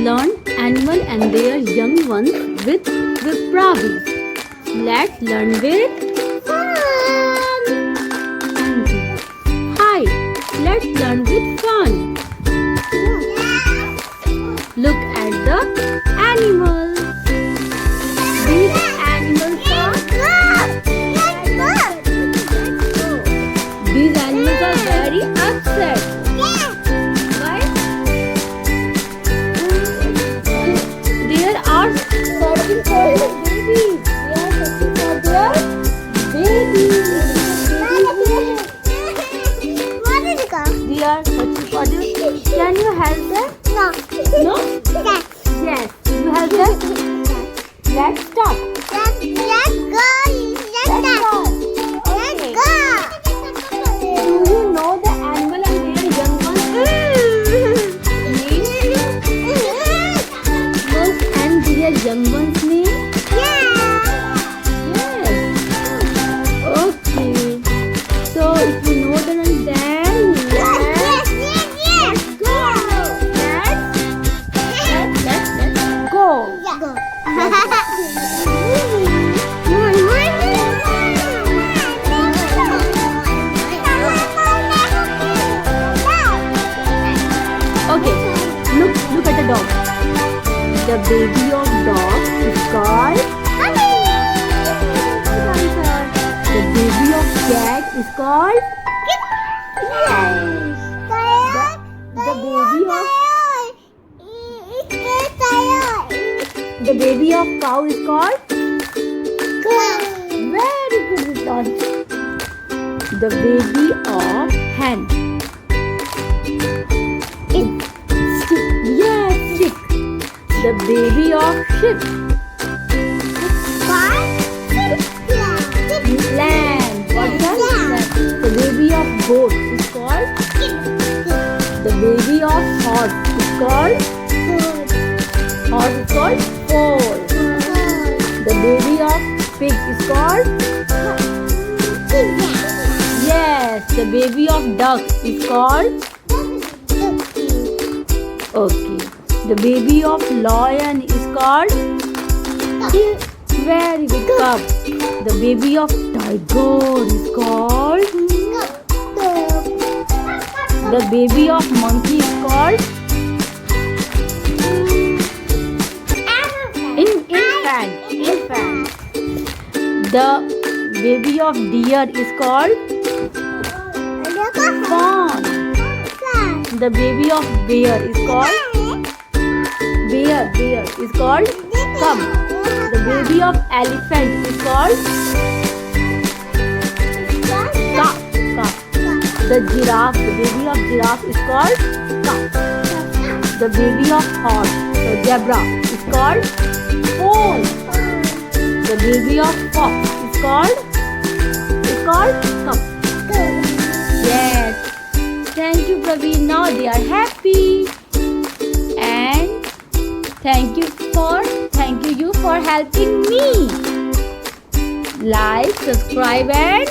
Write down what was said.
learn animal and their young ones with Pravi. Let's learn with fun. Hi, let's learn with fun. Look at the animals. These animals are These animals are very upset. Why? There are searching for the babies. They are searching for their babies. They are searching for their. Can you help them? No? Yes. You help them? Let's start. Let's go. Do you know the animal and their young ones? Name? Animals and their young ones name? Yes. Okay. So if you know them, then let's go. Let's go. Okay, look at the dog. The baby of dog is called The baby of cat is called The baby of cow is called Very good, Rishan. The baby of hen. Yes, chick. The baby of sheep. Lamb. What is that? The baby of goat is called. The baby of horse is called. Horse is called foal. The baby of pig is called. Yes. The baby of duck is called. Okay. The baby of lion is called. Very good, cub. The baby of tiger is called. The baby of monkey is called. Infant. The baby of deer is called. Fawn. The baby of bear is called. Bear is called cub. The baby of elephant is called calf. The baby of giraffe is called calf. The baby of horse, the zebra, is called foal. The baby of fox is called cub. Yes. Thank you, Praveen. Now they are happy. And thank you you for helping me. Like, subscribe and